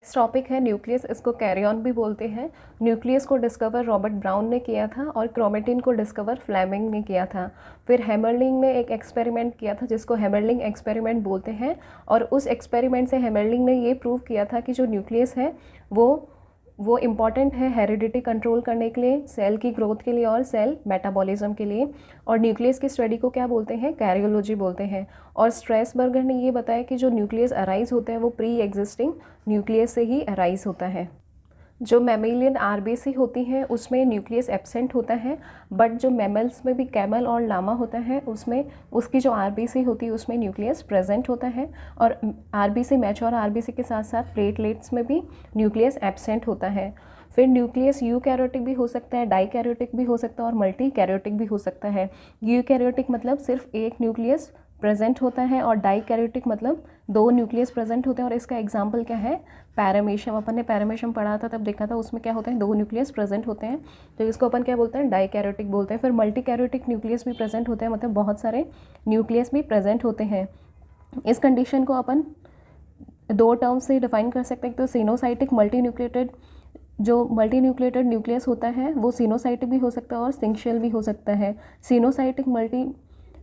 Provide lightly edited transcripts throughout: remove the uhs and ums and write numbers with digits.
इस टॉपिक है न्यूक्लियस, इसको कैरियन भी बोलते हैं। न्यूक्लियस को डिस्कवर रॉबर्ट ब्राउन ने किया था और क्रोमेटिन को डिस्कवर फ्लेमिंग ने किया था। फिर हेमरलिंग ने एक एक्सपेरिमेंट किया था जिसको हेमरलिंग एक्सपेरिमेंट बोलते हैं, और उस एक्सपेरिमेंट से हेमरलिंग ने ये प्रूव किया था कि जो न्यूक्लियस है वो इम्पॉर्टेंट है हेरिडिटी कंट्रोल करने के लिए, सेल की ग्रोथ के लिए और सेल मेटाबॉलिज्म के लिए। और न्यूक्लियस की स्टडी को क्या बोलते हैं? कैरियोलॉजी बोलते हैं। और स्ट्रेसबर्गर ने ये बताया कि जो न्यूक्लियस अराइज होता है वो प्री एग्जिस्टिंग न्यूक्लियस से ही अराइज होता है। जो मैमेलियन आरबीसी होती हैं उसमें न्यूक्लियस एब्सेंट होता है, बट जो मैमल्स में भी कैमल और लामा होता है उसमें उसकी जो आरबीसी होती है उसमें न्यूक्लियस प्रेजेंट होता है। और आरबीसी मैच्योर आरबीसी के साथ साथ प्लेटलेट्स में भी न्यूक्लियस एब्सेंट होता है। फिर न्यूक्लियस यूकैरियोटिक भी हो सकता है, डाइकैरियोटिक भी हो सकता है और मल्टी कैरियोटिक भी हो सकता है। यूकैरियोटिक मतलब सिर्फ एक न्यूक्लियस प्रेजेंट होता है और डाइकैरियोटिक मतलब दो न्यूक्लियस प्रेजेंट होते हैं। और इसका एग्जांपल क्या है? पैरामीशियम। अपन ने पैरामीशियम पढ़ा था तब देखा था उसमें क्या होता है, दो न्यूक्लियस प्रेजेंट होते हैं, तो इसको अपन क्या बोलते हैं? डाइकैरियोटिक बोलते हैं। फिर मल्टी कैरियोटिक न्यूक्लियस भी प्रेजेंट होते हैं, मतलब बहुत सारे न्यूक्लियस भी प्रेजेंट होते हैं। इस कंडीशन को अपन दो टर्म से डिफाइन कर सकते हैं। तो सिनोसाइटिक मल्टी न्यूक्लिएटेड, जो मल्टी न्यूक्लिएटेड न्यूक्लियस होता है वो सिनोसाइटिक भी हो सकता है और सिंक्शियल भी हो सकता है। सिनोसाइटिक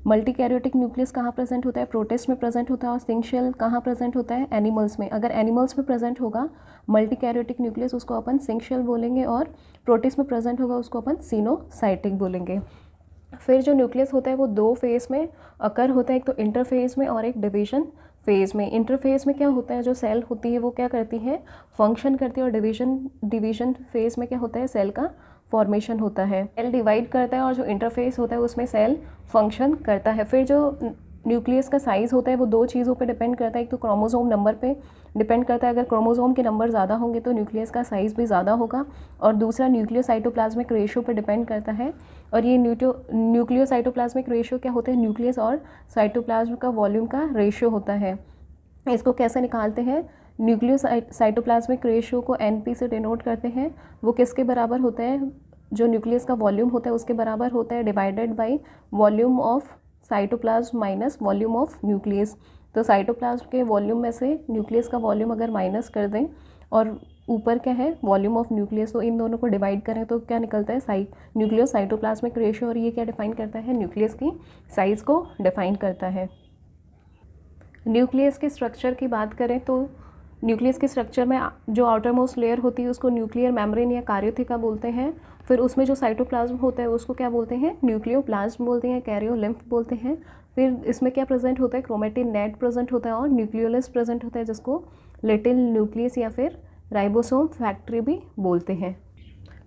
मल्टी कैरियोटिक न्यूक्लियस कहाँ प्रेजेंट होता है? प्रोटिस्ट में प्रेजेंट होता है। और सिंक्शियल कहाँ प्रेजेंट होता है? एनिमल्स में। अगर एनिमल्स में प्रेजेंट होगा मल्टी कैरियोटिक न्यूक्लियस उसको अपन सिंक्शियल बोलेंगे, और प्रोटिस्ट में प्रेजेंट होगा उसको अपन सिनोसाइटिक बोलेंगे। फिर जो न्यूक्लियस होता है वो दो फेज़ में अकर होता है, एक तो इंटरफेज में और एक डिवीजन फेज़ में। इंटरफेज में क्या होता है, जो सेल होती है वो क्या करती है? फंक्शन करती है। और डिवीजन फेज़ में क्या होता है? सेल का फॉर्मेशन होता है। सेल डिवाइड करता है और जो इंटरफेस होता है उसमें सेल फंक्शन करता है। फिर जो न्यूक्लियस का साइज़ होता है वो दो चीज़ों पे डिपेंड करता है, एक तो क्रोमोसोम नंबर पे डिपेंड करता है। अगर क्रोमोसोम के नंबर ज़्यादा होंगे तो न्यूक्लियस का साइज़ भी ज़्यादा होगा। और दूसरा न्यूक्लियोसाइटोप्लाज्मिक रेशियो पे डिपेंड करता है। और ये न्यूक्लियोसाइटोप्लाज्मिक रेशियो क्या होते हैं? न्यूक्लियस और साइटोप्लाज्म का वॉल्यूम का रेशियो होता है। इसको कैसे निकालते हैं? न्यूक्लियोसाइटोप्लाज्मिक रेशियो को NP से डिनोट करते हैं। वो किसके बराबर होता है? जो न्यूक्लियस का वॉल्यूम होता है उसके बराबर होता है, divided by volume of cytoplasm minus volume of nucleus. तो साइटोप्लाज्म के वॉल्यूम में से न्यूक्लियस का वॉल्यूम अगर माइनस कर दें और ऊपर क्या है? वॉल्यूम ऑफ न्यूक्लियस, तो इन दोनों को डिवाइड करें तो क्या निकलता है? Nucleocytoplasmic ratio. और ये क्या डिफाइन करता है? न्यूक्लियस की साइज़ को डिफाइन करता है। न्यूक्लियस के स्ट्रक्चर की बात करें तो न्यूक्लियस के स्ट्रक्चर में जो आउटर मोस्ट लेयर होती है उसको न्यूक्लियर मेम्ब्रेन या कार्योथिका बोलते हैं। फिर उसमें जो साइटोप्लाज्म होता है उसको क्या बोलते हैं? न्यूक्लियोप्लाज्म बोलते हैं, कैरियोलिम्फ बोलते हैं। फिर इसमें क्या प्रेजेंट होता है? क्रोमेटिन नेट प्रेजेंट होता है और न्यूक्लियोलस प्रेजेंट होता है, जिसको लिटिल न्यूक्लियस या फिर राइबोसोम फैक्ट्री भी बोलते हैं।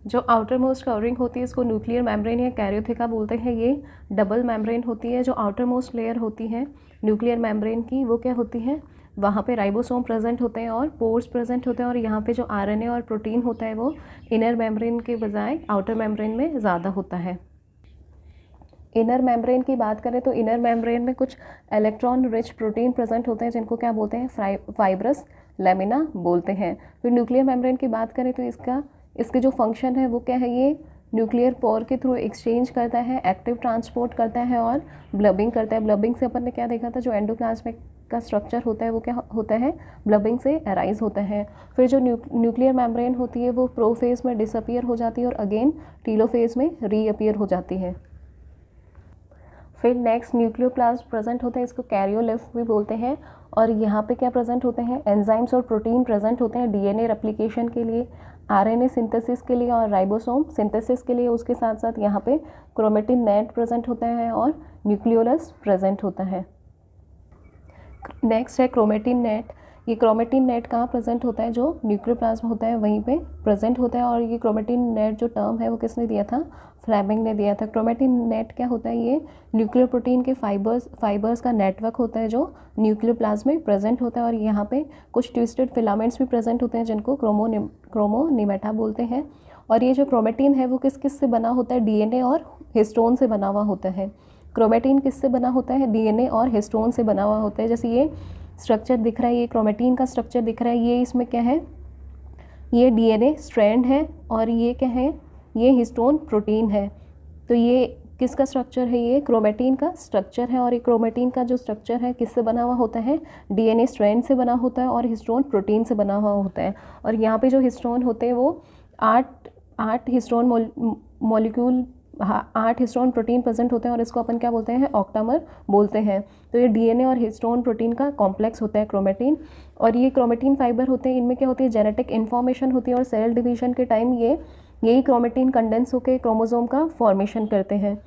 जो आउटर मोस्ट कवरिंग होती है इसको न्यूक्लियर मेम्ब्रेन या कैरियोथिका बोलते हैं। ये डबल मेम्ब्रेन होती है। जो आउटर मोस्ट लेयर होती है न्यूक्लियर मेम्ब्रेन की वो क्या होती है? वहाँ पे राइबोसोम प्रेजेंट होते हैं और पोर्स प्रेजेंट होते हैं। और यहाँ पे जो RNA और प्रोटीन होता है वो इनर मेम्ब्रेन के बजाय आउटर मेम्ब्रेन में ज़्यादा होता है। इनर मेम्ब्रेन की बात करें तो इनर मेम्ब्रेन में कुछ इलेक्ट्रॉन रिच प्रोटीन प्रेजेंट होते हैं जिनको क्या बोलते हैं? फाइब्रस लेमिना बोलते हैं। फिर न्यूक्लियर मेम्ब्रेन की बात करें तो इसके जो फंक्शन है वो क्या है? ये न्यूक्लियर पोर के थ्रू एक्सचेंज करता है, एक्टिव ट्रांसपोर्ट करता है और ब्लबिंग करता है। ब्लबिंग से अपन ने क्या देखा था? जो एंडोप्लाज्मिक का स्ट्रक्चर होता है वो क्या होता है? ब्लबिंग से अराइज होता है। फिर जो न्यूक्लियर मेम्ब्रेन होती है वो प्रोफेज में डिसअपियर हो जाती है और अगेन टीलोफेज में रीअपियर हो जाती है। फिर नेक्स्ट न्यूक्लियोप्लाज्म प्रेजेंट होते हैं, इसको कैरियोलिम्फ भी बोलते हैं। और यहाँ पे क्या प्रेजेंट होते हैं? एंजाइम्स और प्रोटीन प्रेजेंट होते हैं DNA रेप्लिकेशन के लिए, RNA सिंथेसिस के लिए और राइबोसोम सिंथेसिस के लिए। उसके साथ साथ यहाँ पे क्रोमेटिन नेट प्रेजेंट होता है और न्यूक्लियोलस प्रेजेंट होता है। नेक्स्ट है क्रोमेटिन नेट। ये क्रोमेटिन नेट कहाँ प्रेजेंट होता है? जो न्यूक्लियोप्लाज्म होता है वहीं पे प्रेजेंट होता है। और ये क्रोमेटिन नेट जो टर्म है वो किसने दिया था? फ्लेमिंग ने दिया था। क्रोमेटिन नेट क्या होता है? ये न्यूक्लियर प्रोटीन के फाइबर्स का नेटवर्क होता है जो न्यूक्लियोप्लाज्म में प्रेजेंट होता है। और यहाँ पे कुछ ट्विस्टेड फिलामेंट्स भी प्रेजेंट होते हैं जिनको क्रोमोनिमेटा बोलते हैं। और ये जो क्रोमेटिन है वो किस किस से बना होता है? DNA और हिस्टोन से बना हुआ होता है। क्रोमेटिन किससे बना होता है? DNA और हिस्टोन से बना हुआ होता है। जैसे ये स्ट्रक्चर दिख रहा है, ये क्रोमेटिन का स्ट्रक्चर दिख रहा है, ये इसमें क्या है? ये DNA स्ट्रैंड है और ये क्या है? ये हिस्टोन प्रोटीन है। तो ये किसका स्ट्रक्चर है? ये क्रोमेटिन का स्ट्रक्चर है। और ये क्रोमेटिन का जो स्ट्रक्चर है किससे बना हुआ होता है? डीएनए स्ट्रैंड से बना होता है और हिस्टोन प्रोटीन से बना हुआ होता है। और यहाँ पे जो हिस्टोन होते हैं वो 8 histone molecule 8 histone protein present होते हैं और इसको अपन क्या बोलते हैं? ऑक्टामर बोलते हैं। तो ये डीएनए और हिस्टोन प्रोटीन का कॉम्प्लेक्स होता है क्रोमेटिन। और ये क्रोमेटिन फाइबर होते हैं, इनमें क्या होती है? जेनेटिक इन्फॉर्मेशन होती है और सेल डिवीजन के टाइम यही क्रोमेटिन कंडेंस होकर क्रोमोसोम का फॉर्मेशन करते हैं।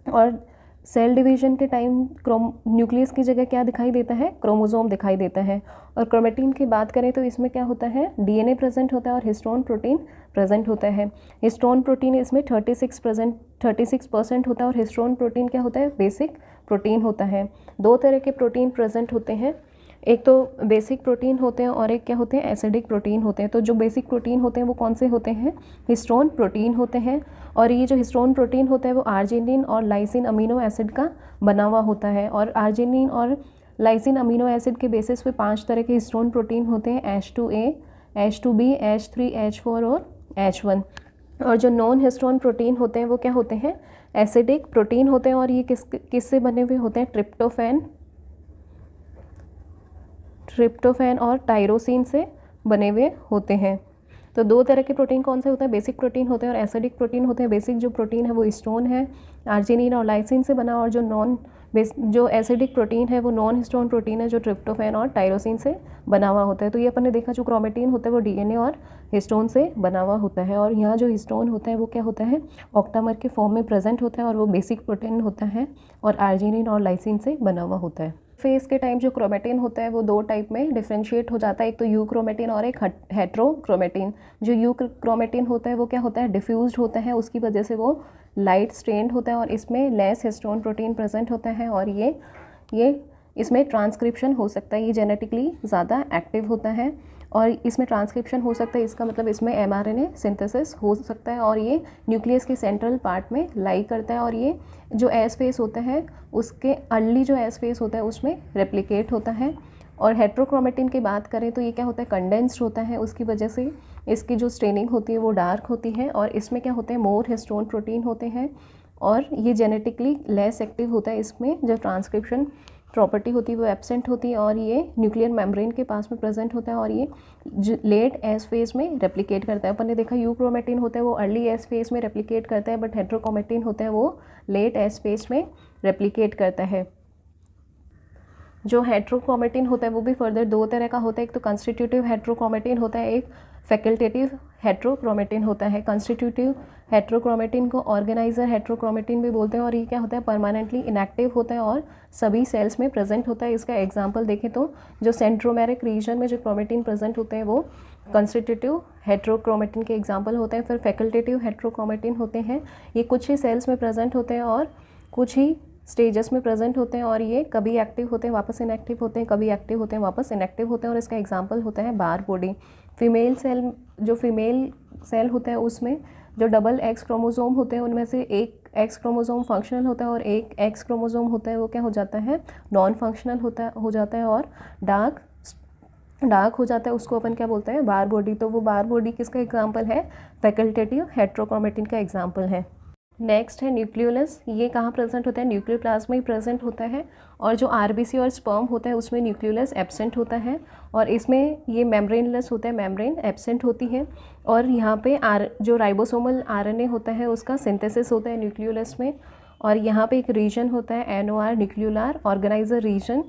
और सेल डिवीजन के टाइम न्यूक्लियस की जगह क्या दिखाई देता है? क्रोमोसोम दिखाई देता है। और क्रोमेटिन की बात करें तो इसमें क्या होता है? डीएनए प्रेजेंट होता है और हिस्टोन प्रोटीन प्रेजेंट होता है। हिस्टोन प्रोटीन इसमें 36% होता है और हिस्टोन प्रोटीन क्या होता है? बेसिक प्रोटीन होता है। 2 तरह के प्रोटीन प्रेजेंट होते हैं, एक तो बेसिक प्रोटीन होते हैं और एक क्या होते हैं? एसिडिक प्रोटीन होते हैं। तो जो बेसिक प्रोटीन होते हैं वो कौन से होते हैं? हिस्टोन प्रोटीन होते हैं। और ये जो हिस्टोन प्रोटीन होता है वो आर्जिनिन और लाइसिन अमीनो एसिड का बना हुआ होता है। और आर्जिनिन और लाइसिन अमीनो एसिड के बेसिस पे 5 तरह के हिस्टोन प्रोटीन होते हैं, H2A, H2B, H3, H4 और H1। और जो नॉन हिस्टोन प्रोटीन होते हैं वो क्या होते हैं? एसिडिक प्रोटीन होते हैं। और ये किससे बने हुए होते हैं? ट्रिप्टोफैन और टायरोसिन से बने हुए होते हैं। तो 2 तरह के प्रोटीन कौन से होते हैं? बेसिक प्रोटीन होते हैं और एसिडिक प्रोटीन होते हैं। बेसिक जो प्रोटीन है वो हिस्टोन है, आर्जिनिन और लाइसिन से बना। और जो एसिडिक प्रोटीन है वो नॉन हिस्टोन प्रोटीन है जो ट्रिप्टोफैन और टायरोसिन से बना हुआ होता है। तो ये अपन ने देखा जो क्रोमेटिन होता है वो डीएनए और हिस्टोन से बना हुआ होता है। और यहाँ जो हिस्टोन होता है वो क्या होता है? ऑक्टामर के फॉर्म में प्रेजेंट होता है और वो बेसिक प्रोटीन होता है और आर्जिनिन और लाइसिन से बना हुआ होता है। फेस के टाइम जो क्रोमेटिन होता है वो 2 टाइप में डिफ्रेंशिएट हो जाता है, एक तो यू क्रोमेटिन और एक हेट्रो क्रोमेटिन। जो यू क्रोमेटिन होता है वो क्या होता है? डिफ्यूज्ड होता है, उसकी वजह से वो लाइट स्टेन्ड होता है और इसमें लेस हिस्टोन प्रोटीन प्रेजेंट होता है। और ये इसमें ट्रांसक्रिप्शन हो सकता है, ये जेनेटिकली ज़्यादा एक्टिव होता है और इसमें ट्रांसक्रिप्शन हो सकता है। इसका मतलब इसमें एमआरएनए सिंथेसिस हो सकता है और ये न्यूक्लियस के सेंट्रल पार्ट में लाई करता है। और ये जो एस फेस होता है उसके अर्ली जो एस फेस होता है उसमें रेप्लिकेट होता है। और हेट्रोक्रोमेटिन की बात करें तो ये क्या होता है? कंडेंस्ड होता है, उसकी वजह से इसकी जो स्टेनिंग होती है वो डार्क होती है। और इसमें क्या होते हैं? मोर हिस्टोन प्रोटीन होते हैं और ये जेनेटिकली लेस एक्टिव होता है। इसमें जो ट्रांसक्रिप्शन प्रॉपर्टी होती है वो एब्सेंट होती है और ये न्यूक्लियर मेम्ब्रेन के पास में प्रेजेंट होता है और ये लेट एस फेज में रेप्लिकेट करता है। अपन ने देखा यू क्रोमेटिन होता है वो अर्ली एस फेज में रेप्लिकेट करता है, बट हेट्रोक्रोमेटिन होता है वो लेट एस फेज में रेप्लिकेट करता है। जो हेट्रोक्रोमेटिन होता है वो भी फर्दर 2 तरह का होता है, एक तो कंस्टिट्यूटिव हेट्रोक्रोमेटिन होता है, एक फैकल्टेटिव हेट्रोक्रोमेटिन होता है। कंस्टिट्यूटिव हेट्रोक्रोमेटिन को ऑर्गेनाइजर हेट्रोक्रोमेटिन भी बोलते हैं और ये क्या होता है? परमानेंटली इनएक्टिव होता है और सभी सेल्स में प्रेजेंट होता है। इसका एग्जांपल देखें तो जो सेंट्रोमेरिक रीजन में जो क्रोमेटिन प्रेजेंट होते हैं वो कंस्टिट्यूटिव हेट्रोक्रोमेटिन के एग्जांपल होते हैं। फिर फैकल्टेटिव हेट्रोक्रोमेटिन होते हैं, ये कुछ ही सेल्स में प्रेजेंट होते हैं और कुछ ही स्टेजेस में प्रेजेंट होते हैं और ये कभी एक्टिव होते हैं वापस इनएक्टिव होते हैं, कभी एक्टिव होते हैं वापस इनएक्टिव होते हैं। और इसका एग्जांपल होता है बार बॉडी। फीमेल सेल होता है उसमें जो डबल एक्स क्रोमोसोम होते हैं उनमें से एक एक्स क्रोमोसोम फंक्शनल होता है और एक एक्स क्रोमोसोम होता है वो क्या हो जाता है? नॉन फंक्शनल हो जाता है और डार्क हो जाता है। उसको अपन क्या बोलते हैं? बार बॉडी। तो वो बार बॉडी किसका एग्जाम्पल है? फैकल्टेटिव हेट्रोक्रोमेटिन का एग्जाम्पल है। नेक्स्ट है न्यूक्लियोलस। ये कहाँ प्रेजेंट होता है? न्यूक्लियर प्लाज्मा ही प्रेजेंट होता है। और जो आरबीसी और स्पर्म होता है उसमें न्यूक्लियोलस एब्सेंट होता है और इसमें ये मेम्ब्रेनलेस होता है, मेम्ब्रेन एब्सेंट होती है। और यहाँ पे जो राइबोसोमल आरएनए होता है उसका सिंथेसिस होता है न्यूक्लियोलस में। और यहाँ पे एक रीजन होता है एनओआर, न्यूक्लियोलर ऑर्गेनाइजर रीजन।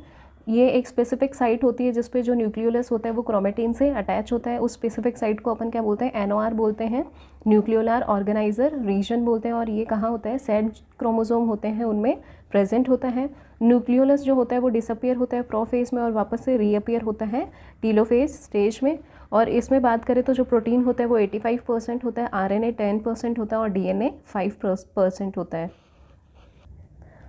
ये एक स्पेसिफिक साइट होती है जिस पे जो न्यूक्लियोलस होता है वो क्रोमेटिन से अटैच होता है। उस स्पेसिफिक साइट को अपन क्या बोलते हैं? एनओआर बोलते हैं, न्यूक्लियोलर ऑर्गेनाइजर रीजन बोलते हैं। और ये कहाँ होता है? सेड क्रोमोसोम होते हैं उनमें प्रेजेंट होता है। न्यूक्लियोलस जो होता है वो डिसअपियर होता है प्रोफेज में और वापस से रीअपियर होता है टीलोफेज स्टेज में। और इसमें बात करें तो जो प्रोटीन होता है वो 85% होता है, आरएनए 10% होता है और डीएनए 5% होता है।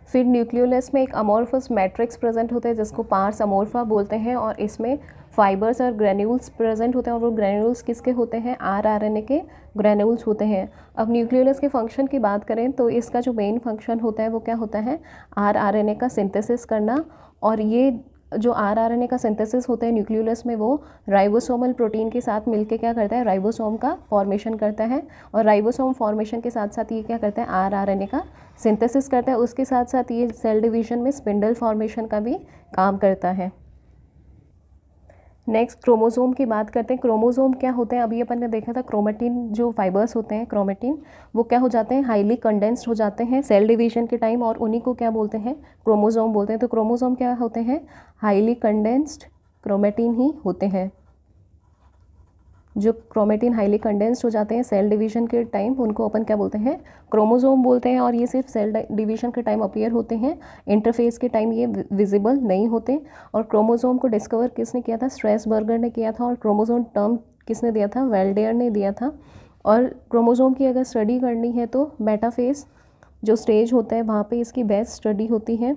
फिर न्यूक्लियोलस में एक अमोर्फस मैट्रिक्स प्रेजेंट होता है जिसको पार्स अमोर्फा बोलते हैं और इसमें फाइबर्स और ग्रेन्यूल्स प्रेजेंट होते हैं। और वो ग्रेन्यूल्स किसके होते हैं? आरएनए के ग्रेन्यूल्स होते हैं। अब न्यूक्लियोलस के फंक्शन की बात करें तो इसका जो मेन फंक्शन होता है वो क्या होता है? आरएनए का सिंथेसिस करना। और ये जो आरआरएनए का सिंथेसिस होता है न्यूक्लियोलस में, वो राइबोसोमल प्रोटीन के साथ मिलके क्या करता है, राइबोसोम का फॉर्मेशन करता है। और राइबोसोम फॉर्मेशन के साथ साथ ये क्या करता है, आरआरएनए का सिंथेसिस करता है। उसके साथ साथ ये सेल डिवीजन में स्पिंडल फॉर्मेशन का भी काम करता है। नेक्स्ट क्रोमोसोम की बात करते हैं। क्रोमोसोम क्या होते हैं, अभी अपन ने देखा था क्रोमेटिन जो फाइबर्स होते हैं क्रोमेटिन, वो क्या हो जाते हैं, हाईली कंडेंस्ड हो जाते हैं सेल डिवीजन के टाइम, और उन्हीं को क्या बोलते हैं, क्रोमोसोम बोलते हैं। तो क्रोमोसोम क्या होते हैं, हाईली कंडेंस्ड क्रोमेटिन ही होते हैं। जो क्रोमेटिन हाईली कंडेंस्ड हो जाते हैं सेल डिवीजन के टाइम, उनको अपन क्या बोलते हैं, क्रोमोसोम बोलते हैं। और ये सिर्फ सेल डिवीजन के टाइम अपीयर होते हैं, इंटरफेस के टाइम ये विजिबल नहीं होते। और क्रोमोसोम को डिस्कवर किसने किया था, स्ट्रेसबर्गर ने किया था। और क्रोमोसोम टर्म किसने दिया था, वेल्डेयर ने दिया था। और क्रोमोसोम की अगर स्टडी करनी है तो मेटाफेज जो स्टेज होता है वहाँ पे इसकी बेस्ट स्टडी होती है।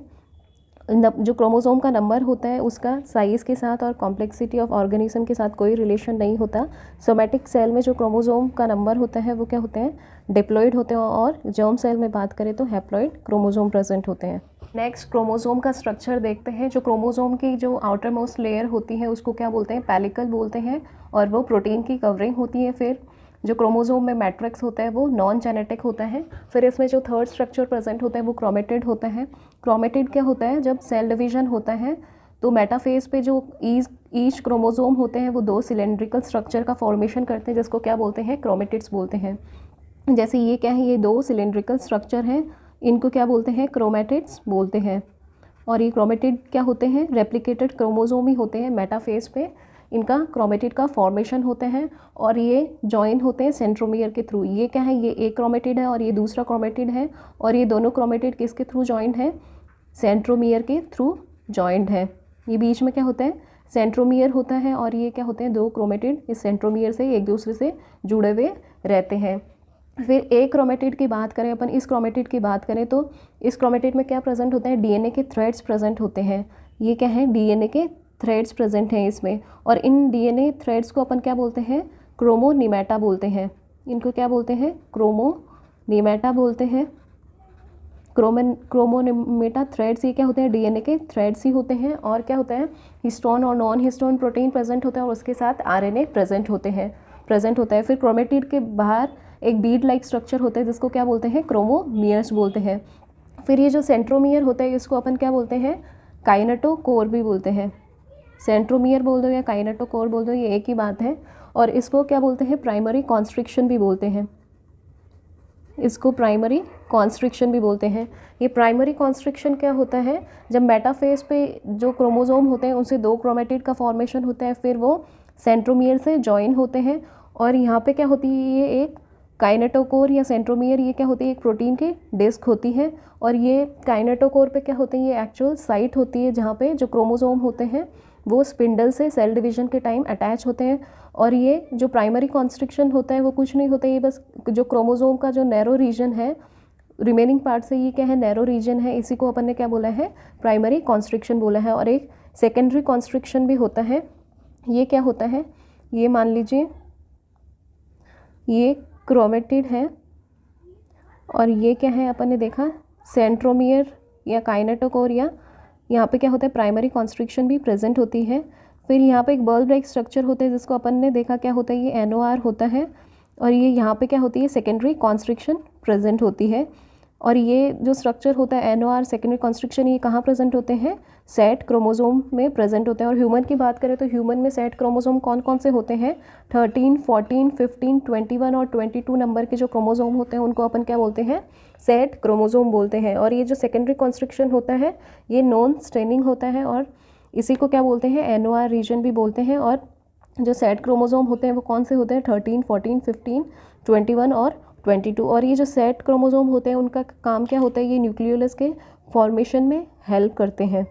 जो क्रोमोसोम का नंबर होता है उसका साइज़ के साथ और कॉम्प्लेक्सिटी ऑफ ऑर्गेनिज्म के साथ कोई रिलेशन नहीं होता। सोमैटिक सेल में जो क्रोमोसोम का नंबर होता है वो क्या होते हैं, डिप्लॉइड होते हैं। और जर्म सेल में बात करें तो हैप्लॉइड क्रोमोसोम प्रेजेंट होते हैं। नेक्स्ट क्रोमोसोम का स्ट्रक्चर देखते हैं। जो क्रोमोसोम की जो आउटर मोस्ट लेयर होती है उसको क्या बोलते हैं, पेलिकल बोलते हैं, और वो प्रोटीन की कवरिंग होती है। फिर जो क्रोमोसोम में मैट्रिक्स होता है वो नॉन जेनेटिक होता है। फिर इसमें जो थर्ड स्ट्रक्चर प्रेजेंट होता है वो क्रोमेटिड होता है। क्रोमेटिड क्या होता है, जब सेल डिवीजन होता है तो मेटाफेज पे जो ईच क्रोमोसोम होते हैं वो 2 सिलेंड्रिकल स्ट्रक्चर का फॉर्मेशन करते हैं, जिसको क्या बोलते हैं, क्रोमेटिड्स बोलते हैं। जैसे ये क्या है, ये 2 सिलेंड्रिकल स्ट्रक्चर हैं, इनको क्या बोलते हैं, क्रोमेटिड्स बोलते हैं। और ये क्रोमेटिड क्या होते हैं, रेप्लिकेटेड क्रोमोसोम ही होते हैं। मेटाफेज पे इनका क्रोमेटिड का फॉर्मेशन होते हैं और ये जॉइन होते हैं सेंट्रोमियर के थ्रू। ये क्या है, ये एक क्रोमेटिड है और ये दूसरा क्रोमेटिड है, और ये दोनों क्रोमेटिड किसके थ्रू जॉइंट है, सेंट्रोमियर के थ्रू जॉइंट है। ये बीच में क्या होता है, सेंट्रोमियर होता है, और ये क्या होते हैं, 2 क्रोमेटिड इस सेंट्रोमियर से एक दूसरे से जुड़े हुए रहते हैं। फिर एक क्रोमेटिड की बात करें अपन, इस क्रोमेटिड की बात करें तो इस क्रोमेटिड में क्या प्रेजेंट होता है, डीएनए के थ्रेड्स प्रेजेंट होते हैं। ये क्या है, डीएनए के थ्रेड्स प्रेजेंट हैं इसमें। और इन डीएनए थ्रेड्स को अपन क्या बोलते हैं, क्रोमोनिमेटा बोलते हैं। इनको क्या बोलते हैं, क्रोमोनिमेटा बोलते हैं। क्रोमोनिमेटा थ्रेड्स ये क्या होते हैं, डीएनए के थ्रेड्स ही होते हैं। और क्या होता है, हिस्टोन और नॉन हिस्टोन प्रोटीन प्रेजेंट होता है और उसके साथ आरएनए प्रेजेंट होता है। फिर क्रोमेटिड के बाहर एक बीड लाइक स्ट्रक्चर होता है जिसको क्या बोलते हैं, क्रोमोमियर्स बोलते हैं। फिर ये जो सेंट्रोमियर होता है इसको अपन क्या बोलते हैं, काइनेटोकोर भी बोलते हैं। सेंट्रोमियर बोल दो या काइनेटोकोर बोल दो, ये एक ही बात है। और इसको क्या बोलते हैं, प्राइमरी कॉन्स्ट्रिक्शन भी बोलते हैं। इसको प्राइमरी कॉन्स्ट्रिक्शन भी बोलते हैं। ये प्राइमरी कॉन्स्ट्रिक्शन क्या होता है, जब मेटाफेज पे जो क्रोमोसोम होते हैं उनसे 2 क्रोमेटिड का फॉर्मेशन होता है, फिर वो सेंट्रोमियर से जॉइन होते हैं। और यहाँ पे क्या होती है, ये एक काइनेटोकोर या सेंट्रोमियर, ये क्या होती है, एक प्रोटीन की डिस्क होती है। और ये काइनेटोकोर पे क्या होते हैं, ये एक्चुअल साइट होती है जहाँ पे जो क्रोमोसोम होते हैं वो स्पिंडल से सेल डिवीजन के टाइम अटैच होते हैं। और ये जो प्राइमरी कॉन्स्ट्रिक्शन होता है वो कुछ नहीं होता, ये बस जो क्रोमोसोम का जो नैरो रीजन है रिमेनिंग पार्ट से, ये क्या है, नैरो रीजन है, इसी को अपन ने क्या बोला है, प्राइमरी कॉन्स्ट्रिक्शन बोला है। और एक सेकेंडरी कॉन्स्ट्रिक्शन भी होता है। ये क्या होता है, ये मान लीजिए ये क्रोमेटिड है और ये क्या है, अपन ने देखा सेंट्रोमियर या काइनेटोकोर, या यहाँ पे क्या होता है, प्राइमरी कॉन्स्ट्रिक्शन भी प्रेजेंट होती है। फिर यहाँ पे एक बल्ब लाइक स्ट्रक्चर होता है जिसको अपन ने देखा क्या होता है, ये एनओआर होता है। और ये यहाँ पे क्या होती है, सेकेंडरी कॉन्स्ट्रिक्शन प्रेजेंट होती है। और ये जो स्ट्रक्चर होता है एनओआर सेकेंडरी कॉन्स्ट्रिक्शन, ये कहाँ प्रेजेंट होते हैं, सेट क्रोमोसोम में प्रेजेंट होते हैं। और ह्यूमन की बात करें तो ह्यूमन में सेट क्रोमोसोम कौन कौन से होते हैं, 13, 14, 15, 21 और 22 नंबर के जो क्रोमोसोम होते हैं उनको अपन क्या बोलते हैं, सेट क्रोमोसोम बोलते हैं। और ये जो सेकेंडरी कॉन्स्ट्रिक्शन होता है ये नॉन स्ट्रेनिंग होता है और इसी को क्या बोलते हैं, एनओआर रीजन भी बोलते हैं। और जो सेट क्रोमोसोम होते हैं वो कौन से होते हैं, 13, 14, 15, 21 और 22। और ये जो सेट क्रोमोसोम होते हैं उनका काम क्या होता है, ये न्यूक्लियोलस के फॉर्मेशन में हेल्प करते हैं।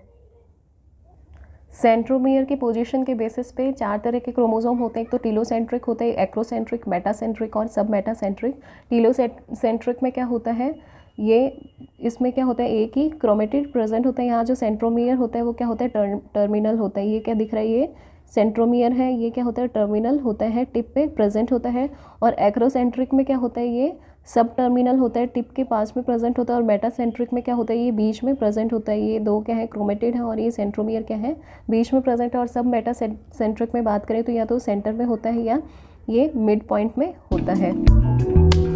सेंट्रोमियर की पोजीशन के बेसिस पे 4 तरह के क्रोमोसोम होते हैं। एक तो टीलोसेंट्रिक होता है, एक्रोसेंट्रिक, मेटासेंट्रिक और सब मेटासेंट्रिक। टीलोसेंट्रिक में क्या होता है, ये इसमें क्या होता है, एक ही क्रोमेटिड प्रेजेंट होता है। यहाँ जो सेंट्रोमियर होता है वो क्या होता है, टर्मिनल होता है। ये क्या दिख रहा है, ये सेंट्रोमियर है ये क्या होता है, टर्मिनल होता है, टिप पे प्रेजेंट होता है। और एक्रोसेंट्रिक में क्या होता है, ये सब टर्मिनल होता है, टिप के पास में प्रेजेंट होता है। और मेटासेंट्रिक में क्या होता है, ये बीच में प्रेजेंट होता है। ये दो क्या है, क्रोमेटिड है, और ये सेंट्रोमियर क्या है, बीच में प्रेजेंट है। और सब मेटासेंट्रिक में बात करें तो या तो सेंटर में होता है या ये मिड पॉइंट में होता है।